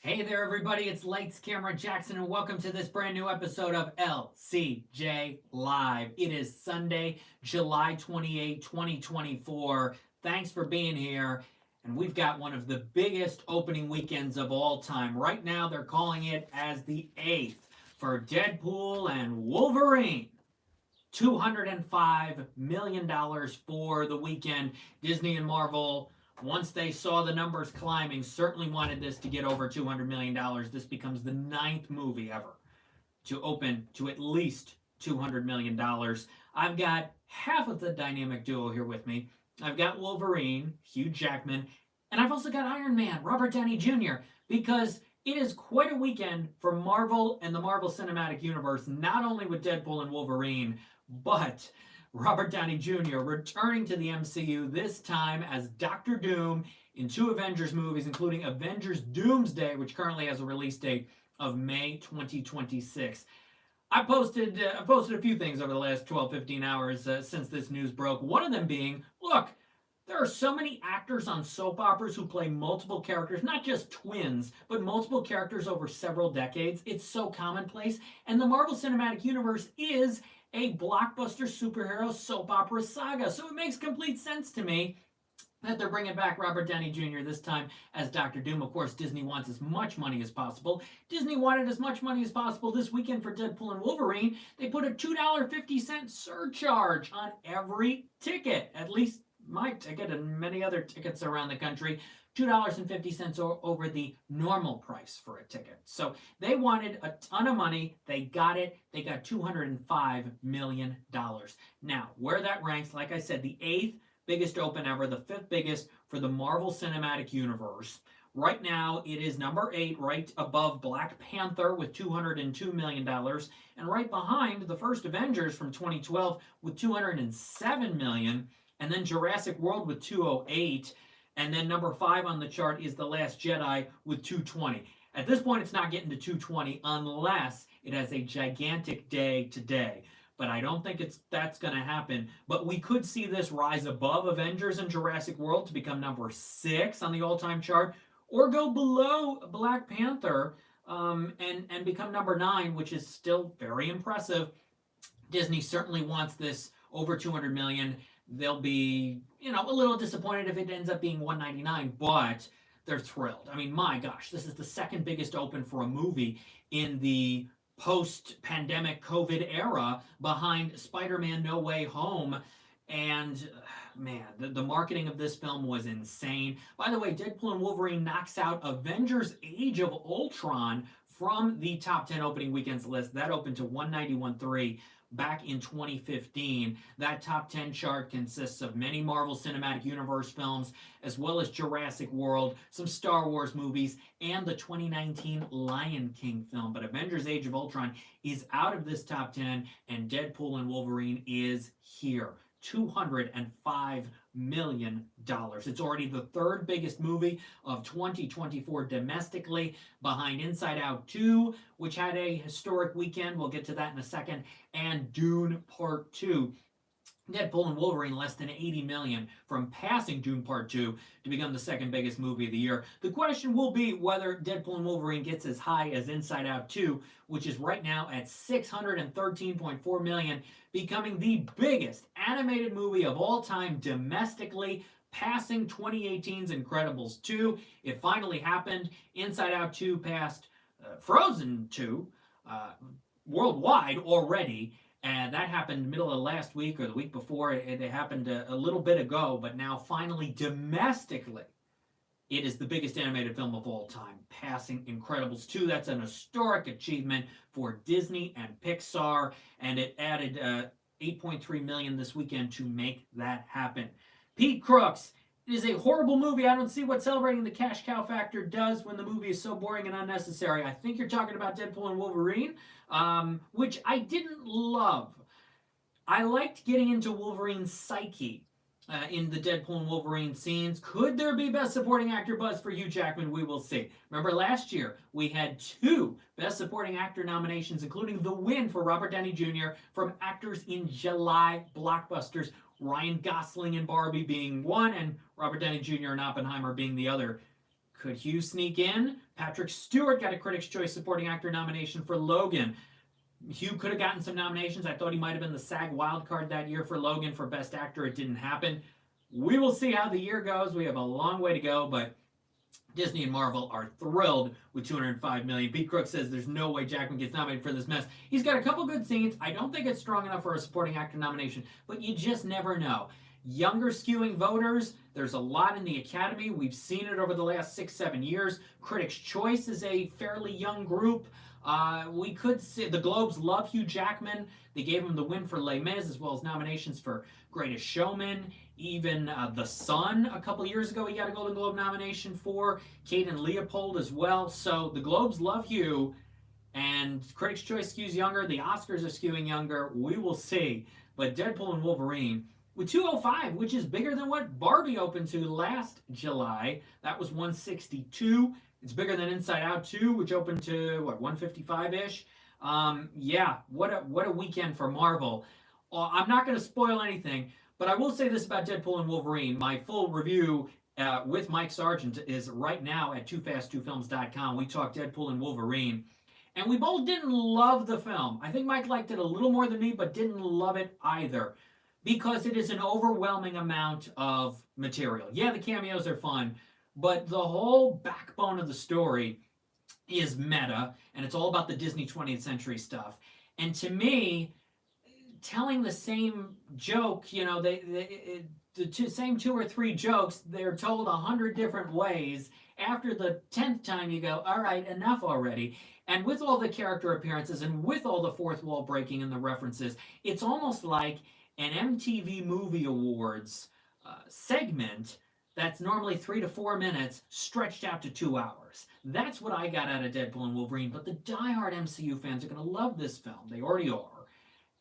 Hey there, everybody. It's Lights Camera Jackson, and welcome to this brand new episode of LCJ Live. It is Sunday, July 28, 2024. Thanks for being here. And we've got one of the biggest opening weekends of all time. Right now, they're calling it as the 8th for Deadpool and Wolverine. $205 million for the weekend. Disney and Marvel, once they saw the numbers climbing, certainly wanted this to get over $200 million. This becomes the 9th movie ever to open to at least $200 million. I've got half of the dynamic duo here with me. I've got Wolverine, Hugh Jackman, and I've also got Iron Man, Robert Downey Jr., because it is quite a weekend for Marvel and the Marvel Cinematic Universe, not only with Deadpool and Wolverine, but Robert Downey Jr. returning to the MCU, this time as Doctor Doom in 2 Avengers movies, including Avengers Doomsday, which currently has a release date of May 2026. I posted a few things over the last 12-15 hours since this news broke. One of them being, look, there are so many actors on soap operas who play multiple characters, not just twins, but multiple characters over several decades. It's so commonplace. And the Marvel Cinematic Universe is a blockbuster superhero soap opera saga. So it makes complete sense to me that they're bringing back Robert Downey Jr. this time as Doctor Doom. Of course, Disney wants as much money as possible. Disney wanted as much money as possible this weekend for Deadpool and Wolverine. They put a $2.50 surcharge on every ticket, at least my ticket and many other tickets around the country. $2.50 over the normal price for a ticket. So they wanted a ton of money. They got it. They got $205 million. Now, where that ranks, like I said, the 8th biggest open ever, the 5th biggest for the Marvel Cinematic Universe. Right now, it is number 8, right above Black Panther with $202 million, and right behind the first Avengers from 2012 with $207 million, and then Jurassic World with $208. And then number 5 on the chart is The Last Jedi with $220. At this point, it's not getting to $220 unless it has a gigantic day today. But I don't think that's going to happen. But we could see this rise above Avengers and Jurassic World to become number 6 on the all-time chart, or go below Black Panther and become number 9, which is still very impressive. Disney certainly wants this over $200 million. They'll be, a little disappointed if it ends up being $199, but they're thrilled. I mean, my gosh, this is the 2nd biggest open for a movie in the post-pandemic COVID era, behind Spider-Man No Way Home. And man, the marketing of this film was insane. By the way, Deadpool and Wolverine knocks out Avengers Age of Ultron from the top 10 opening weekends list. That opened to 191.3 back in 2015. That top 10 chart consists of many Marvel Cinematic Universe films, as well as Jurassic World, some Star Wars movies, and the 2019 Lion King film. But Avengers Age of Ultron is out of this top 10, and Deadpool and Wolverine is here. $205 million. It's already the 3rd biggest movie of 2024 domestically, behind Inside Out 2, which had a historic weekend. We'll get to that in a second. And Dune Part 2. Deadpool and Wolverine less than $80 million from passing Dune Part 2 to become the 2nd biggest movie of the year. The question will be whether Deadpool and Wolverine gets as high as Inside Out 2, which is right now at $613.4 million, becoming the biggest animated movie of all time domestically, passing 2018's Incredibles 2. It finally happened. Inside Out 2 passed Frozen 2 worldwide already. And that happened middle of last week or the week before. It happened a little bit ago, but now finally domestically, it is the biggest animated film of all time, passing Incredibles 2. That's an historic achievement for Disney and Pixar, and it added $8.3 million this weekend to make that happen. Pete Crooks, it is a horrible movie. I don't see what celebrating the cash cow factor does when the movie is so boring and unnecessary. I think you're talking about Deadpool and Wolverine, which I didn't love. I liked getting into Wolverine's psyche in the Deadpool and Wolverine scenes. Could there be Best Supporting Actor buzz for Hugh Jackman? We will see. Remember last year, we had 2 Best Supporting Actor nominations, including the win for Robert Downey Jr. from actors in July blockbusters, Ryan Gosling and Barbie being one, and Robert Downey Jr. and Oppenheimer being the other. Could Hugh sneak in? Patrick Stewart got a Critics' Choice Supporting Actor nomination for Logan. Hugh could have gotten some nominations. I thought he might have been the SAG wildcard that year for Logan for Best Actor. It didn't happen. We will see how the year goes. We have a long way to go, but Disney and Marvel are thrilled with $205 million. Pete Crook says there's no way Jackman gets nominated for this mess. He's got a couple good scenes. I don't think it's strong enough for a supporting actor nomination, but you just never know. Younger skewing voters, there's a lot in the Academy. We've seen it over the last 6-7 years. Critics' Choice is a fairly young group. We could see the Globes love Hugh Jackman. They gave him the win for Les Mis, as well as nominations for Greatest Showman. Even The Sun, a couple years ago, he got a Golden Globe nomination for. Kate and Leopold as well. So the Globes love Hugh, and Critics' Choice skews younger. The Oscars are skewing younger. We will see. But Deadpool and Wolverine, with 205, which is bigger than what Barbie opened to last July. That was 162. It's bigger than Inside Out 2, which opened to, what, 155-ish? Yeah, what a weekend for Marvel. I'm not going to spoil anything, but I will say this about Deadpool and Wolverine. My full review with Mike Sargent is right now at toofast2films.com. We talked Deadpool and Wolverine, and we both didn't love the film. I think Mike liked it a little more than me, but didn't love it either, because it is an overwhelming amount of material. Yeah, the cameos are fun, but the whole backbone of the story is meta, and it's all about the Disney 20th century stuff. And to me, telling the same joke, you know, same 2 or 3 jokes, they're told 100 different ways. After the 10th time, you go, all right, enough already. And with all the character appearances and with all the fourth wall breaking and the references, it's almost like an MTV Movie Awards segment that's normally 3 to 4 minutes stretched out to 2 hours. That's what I got out of Deadpool and Wolverine, but the diehard MCU fans are going to love this film. They already are.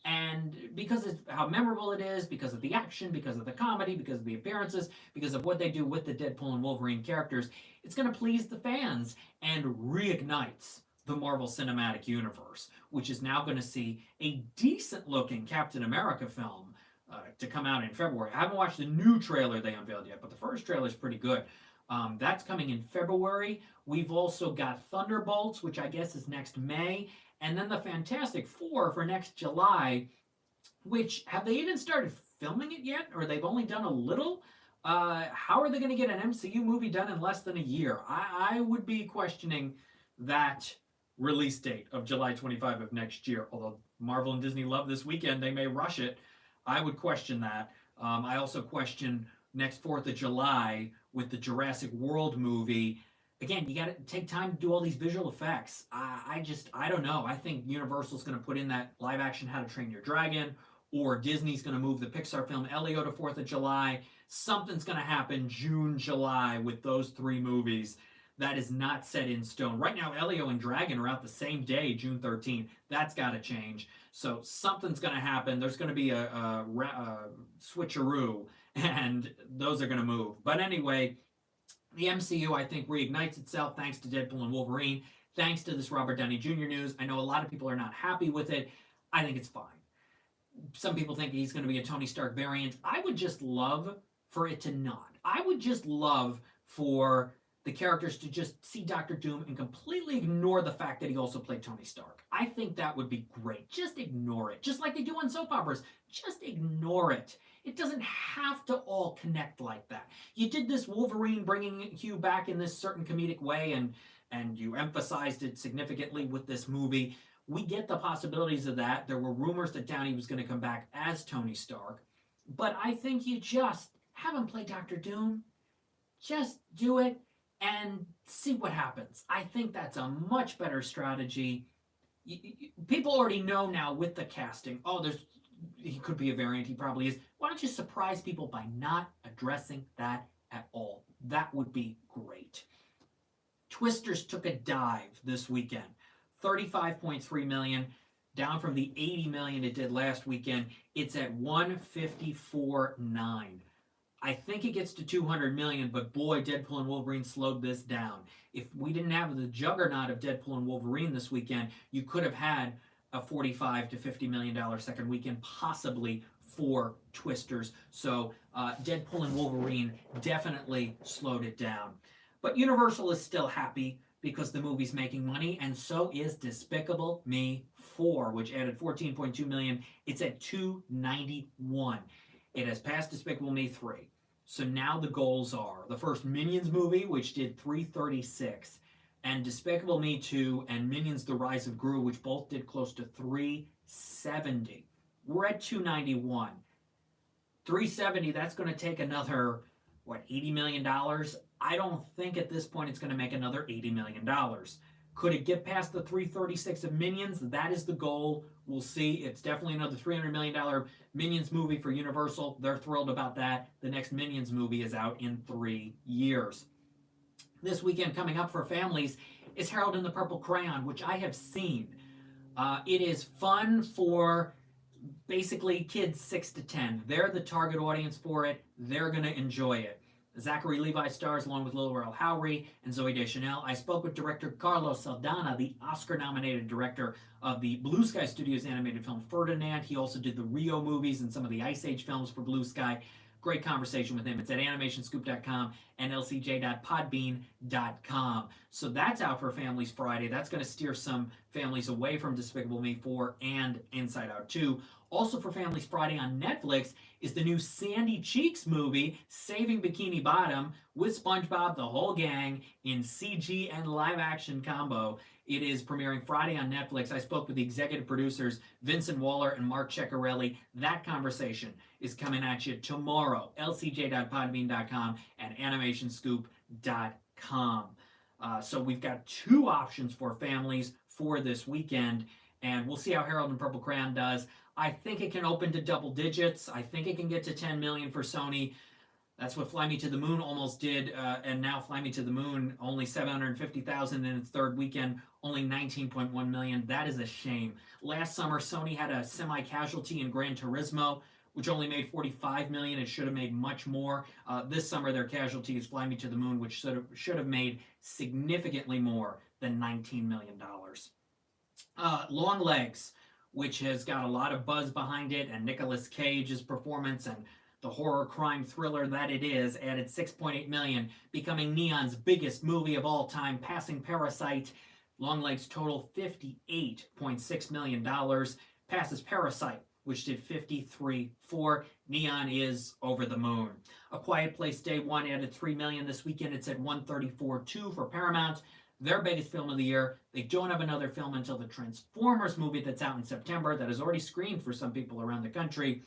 And because of how memorable it is, because of the action, because of the comedy, because of the appearances, because of what they do with the Deadpool and Wolverine characters, it's going to please the fans and reignites the Marvel Cinematic Universe, which is now going to see a decent-looking Captain America film to come out in February. I haven't watched the new trailer they unveiled yet, but the first trailer is pretty good. That's coming in February. We've also got Thunderbolts, which I guess is next May, and then the Fantastic Four for next July, which, have they even started filming it yet, or they've only done a little? How are they going to get an MCU movie done in less than a year? I would be questioning that release date of July 25 of next year. Although Marvel and Disney love this weekend, they may rush it. I would question that. I also question next 4th of July with the Jurassic World movie. Again, you got to take time to do all these visual effects. I don't know. I think Universal's going to put in that live action How to Train Your Dragon, or Disney's going to move the Pixar film Elio to 4th of July. Something's going to happen June, July with those 3 movies. That is not set in stone. Right now, Elio and Dragon are out the same day, June 13th. That's got to change. So something's going to happen. There's going to be a switcheroo, and those are going to move. But anyway, the MCU, I think, reignites itself thanks to Deadpool and Wolverine, thanks to this Robert Downey Jr. news. I know a lot of people are not happy with it. I think it's fine. Some people think he's going to be a Tony Stark variant. I would just love for it to not. I would just love for the characters to just see Doctor Doom and completely ignore the fact that he also played Tony Stark. I think that would be great. Just ignore it. Just like they do on soap operas. Just ignore it. It doesn't have to all connect like that. You did this Wolverine bringing Hugh back in this certain comedic way, and you emphasized it significantly with this movie. We get the possibilities of that. There were rumors that Downey was going to come back as Tony Stark. But I think you just have him play Doctor Doom. Just do it and see what happens. I think that's a much better strategy. People already know now with the casting, he could be a variant, he probably is. Why don't you surprise people by not addressing that at all? That would be great. Twisters took a dive this weekend. $35.3 million, down from the $80 million it did last weekend. It's at $154.9. I think it gets to $200 million, but boy, Deadpool and Wolverine slowed this down. If we didn't have the juggernaut of Deadpool and Wolverine this weekend, you could have had a $45 to $50 million second weekend, possibly for Twisters. So Deadpool and Wolverine definitely slowed it down. But Universal is still happy because the movie's making money, and so is Despicable Me 4, which added 14.2 million. It's at 291. It has passed Despicable Me 3. So now the goals are the first Minions movie, which did 336, and Despicable Me 2 and Minions: The Rise of Gru, which both did close to 370. We're at 291. 370, that's going to take another, $80 million? I don't think at this point it's going to make another $80 million. Could it get past the 336 of Minions? That is the goal. We'll see. It's definitely another $300 million Minions movie for Universal. They're thrilled about that. The next Minions movie is out in 3 years. This weekend coming up for families is Harold and the Purple Crayon, which I have seen. It is fun for basically kids 6 to 10. They're the target audience for it. They're going to enjoy it. Zachary Levi stars along with Lil Rel Howery and Zooey Deschanel. I spoke with director Carlos Saldana, the Oscar-nominated director of the Blue Sky Studios animated film Ferdinand. He also did the Rio movies and some of the Ice Age films for Blue Sky. Great conversation with him. It's at animationscoop.com and lcj.podbean.com. So that's out for Families Friday. That's going to steer some families away from Despicable Me 4 and Inside Out 2. Also for Families Friday on Netflix is the new Sandy Cheeks movie, Saving Bikini Bottom, with SpongeBob, the whole gang, in CG and live-action combo. It is premiering Friday on Netflix. I spoke with the executive producers, Vincent Waller and Mark Ceccarelli. That conversation is coming at you tomorrow, lcj.podbean.com and animationscoop.com. So we've got 2 options for families for this weekend, and we'll see how Harold and Purple Crayon does. I think it can open to double digits. I think it can get to 10 million for Sony. That's what Fly Me to the Moon almost did, and now Fly Me to the Moon, only 750,000 in its third weekend, only 19.1 million. That is a shame. Last summer, Sony had a semi-casualty in Gran Turismo, which only made 45 million. It should have made much more. This summer, their casualty is Fly Me to the Moon, which should have made significantly more than $19 million. Long Legs, which has got a lot of buzz behind it, and Nicolas Cage's performance and the horror crime thriller that it is, added 6.8 million, becoming Neon's biggest movie of all time, passing Parasite. Longlegs total $58.6 million, passes Parasite, which did 53.4. Neon is over the moon. A Quiet Place Day 1 added 3 million this weekend. It's at 134.2 for Paramount. Their biggest film of the year. They don't have another film until the Transformers movie that's out in September that is already screened for some people around the country.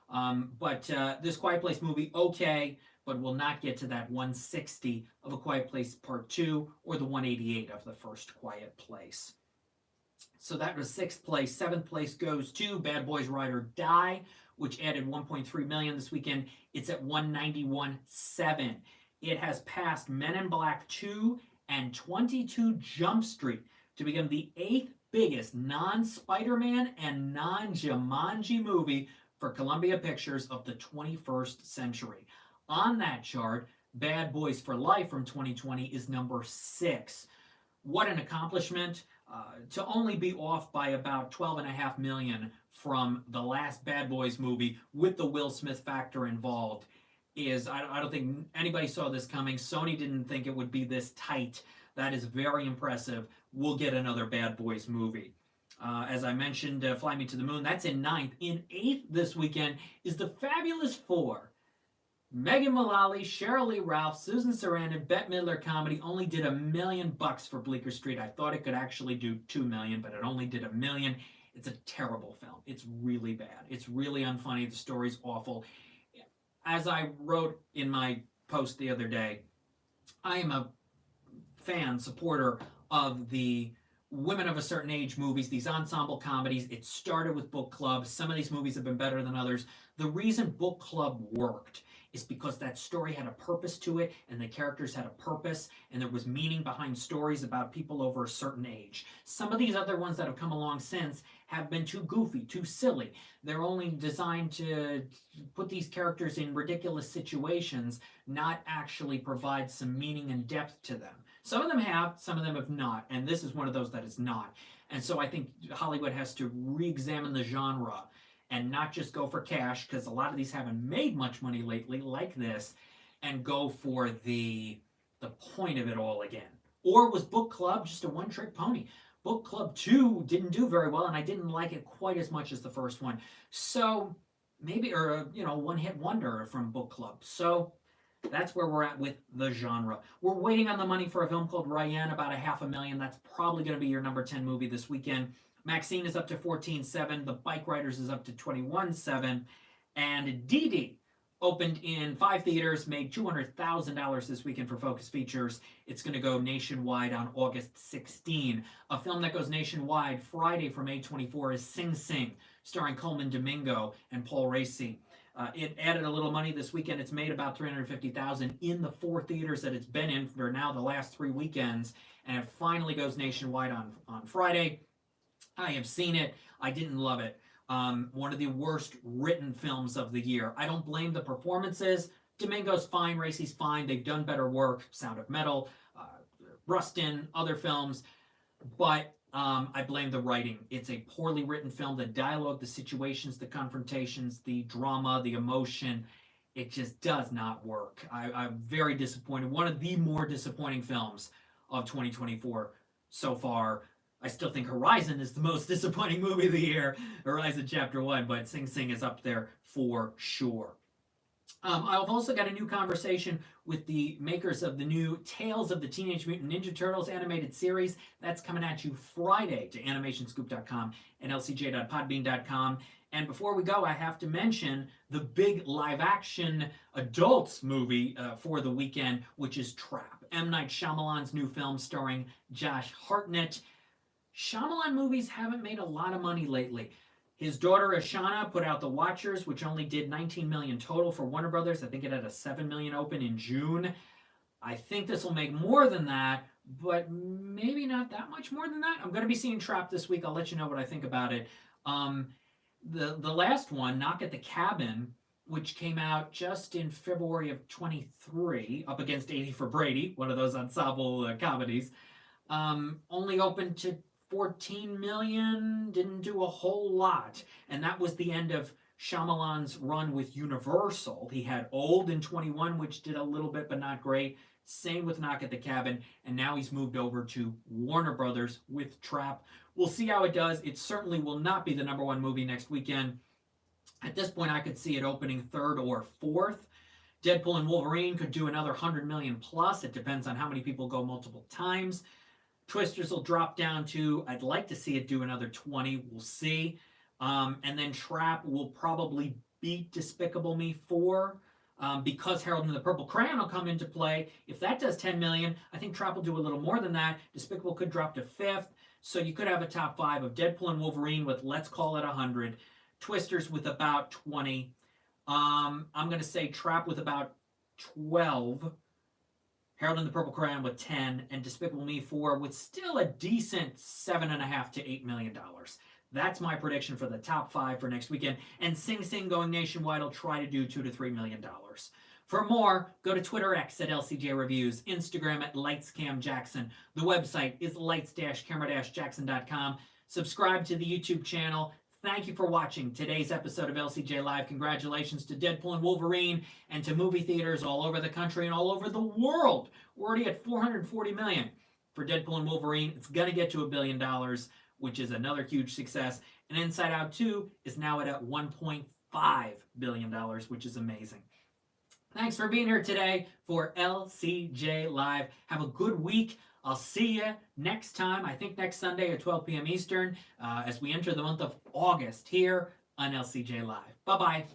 But this Quiet Place movie, okay, but will not get to that 160 of A Quiet Place Part 2 or the 188 of the first Quiet Place. So that was 6th place. 7th place goes to Bad Boys Ride or Die, which added 1.3 million this weekend. It's at 191.7. It has passed Men in Black 2 and 22 Jump Street to become the 8th biggest non-Spider-Man and non-Jumanji movie for Columbia Pictures of the 21st century. On that chart, Bad Boys for Life from 2020 is number 6. What an accomplishment. To only be off by about 12.5 million from the last Bad Boys movie with the Will Smith factor involved is, I don't think anybody saw this coming. Sony didn't think it would be this tight. That is very impressive. We'll get another Bad Boys movie. As I mentioned, Fly Me to the Moon, that's in 9th. In 8th this weekend is The Fabulous Four. Megan Mullally, Sheryl Lee Ralph, Susan Sarandon, Bette Midler comedy only did $1 million for Bleecker Street. I thought it could actually do $2 million, but it only did $1 million. It's a terrible film. It's really bad. It's really unfunny. The story's awful. As I wrote in my post the other day, I am a supporter of the women of a certain age movies, these ensemble comedies. It started with Book Club. Some of these movies have been better than others. The reason Book Club worked is because that story had a purpose to it, and the characters had a purpose, and there was meaning behind stories about people over a certain age. Some of these other ones that have come along since have been too goofy, too silly. They're only designed to put these characters in ridiculous situations, not actually provide some meaning and depth to them. Some of them have, some of them have not, and this is one of those that is not. And so I think Hollywood has to re-examine the genre and not just go for cash, because a lot of these haven't made much money lately like this, and go for the point of it all again. Or was Book Club just a one-trick pony? Book Club 2 didn't do very well, and I didn't like it quite as much as the first one. So maybe, or one-hit wonder from Book Club. So that's where we're at with the genre. We're waiting on the money for a film called Ryan, about $500,000. That's probably going to be your number 10 movie this weekend. Maxine is up to 14.7. The Bike Riders is up to 21.7. And Dee Dee opened in 5 theaters, made $200,000 this weekend for Focus Features. It's going to go nationwide on August 16. A film that goes nationwide Friday from A24 is Sing Sing, starring Coleman Domingo and Paul Raci. It added a little money this weekend. It's made about $350,000 in the 4 theaters that it's been in for now the last 3 weekends, and it finally goes nationwide on Friday. I have seen it. I didn't love it. One of the worst written films of the year. I don't blame the performances. Domingo's fine, Raci's fine. They've done better work. Sound of Metal, Rustin, other films, but I blame the writing. It's a poorly written film. The dialogue, the situations, the confrontations, the drama, the emotion, it just does not work. I'm very disappointed. One of the more disappointing films of 2024 so far. I still think Horizon is the most disappointing movie of the year, Horizon Chapter 1, but Sing Sing is up there for sure. I've also got a new conversation with the makers of the new Tales of the Teenage Mutant Ninja Turtles animated series. That's coming at you Friday to animationscoop.com and lcj.podbean.com. And before we go, I have to mention the big live-action adults movie for the weekend, which is Trap. M. Night Shyamalan's new film starring Josh Hartnett. Shyamalan movies haven't made a lot of money lately. His daughter Ashana put out The Watchers, which only did $19 million total for Warner Brothers. I think it had a $7 million open in June. I think this will make more than that, but maybe not that much more than that. I'm going to be seeing Trap this week. I'll let you know what I think about it. The last one, Knock at the Cabin, which came out just in February of 23, up against 80 for Brady, one of those ensemble comedies, only opened to 14 million, didn't do a whole lot. And that was the end of Shyamalan's run with Universal. He had Old in 21, which did a little bit, but not great. Same with Knock at the Cabin. And now he's moved over to Warner Brothers with Trap. We'll see how it does. It certainly will not be the number 1 movie next weekend. At this point, I could see it opening 3rd or 4th. Deadpool and Wolverine could do another 100 million plus. It depends on how many people go multiple times. Twisters will drop down to, I'd like to see it do another 20. We'll see. And then Trap will probably beat Despicable Me 4 because Harold and the Purple Crayon will come into play. If that does 10 million, I think Trap will do a little more than that. Despicable could drop to 5th. So you could have a top 5 of Deadpool and Wolverine with, let's call it 100. Twisters with about 20. I'm going to say Trap with about 12. Harold and the Purple Crayon with 10, and Despicable Me 4 with still a decent $7.5 to $8 million. That's my prediction for the top 5 for next weekend. And Sing Sing going nationwide will try to do $2 to $3 million. For more, go to Twitter X at LCJ Reviews, Instagram at LightsCamJackson. The website is lights-camera-jackson.com. Subscribe to the YouTube channel. Thank you for watching today's episode of LCJ Live. Congratulations to Deadpool and Wolverine and to movie theaters all over the country and all over the world. We're already at $440 million for Deadpool and Wolverine. It's going to get to $1 billion, which is another huge success. And Inside Out 2 is now at $1.5 billion, which is amazing. Thanks for being here today for LCJ Live. Have a good week. I'll see you next time, I think next Sunday at 12 p.m. Eastern, as we enter the month of August here on LCJ Live. Bye-bye.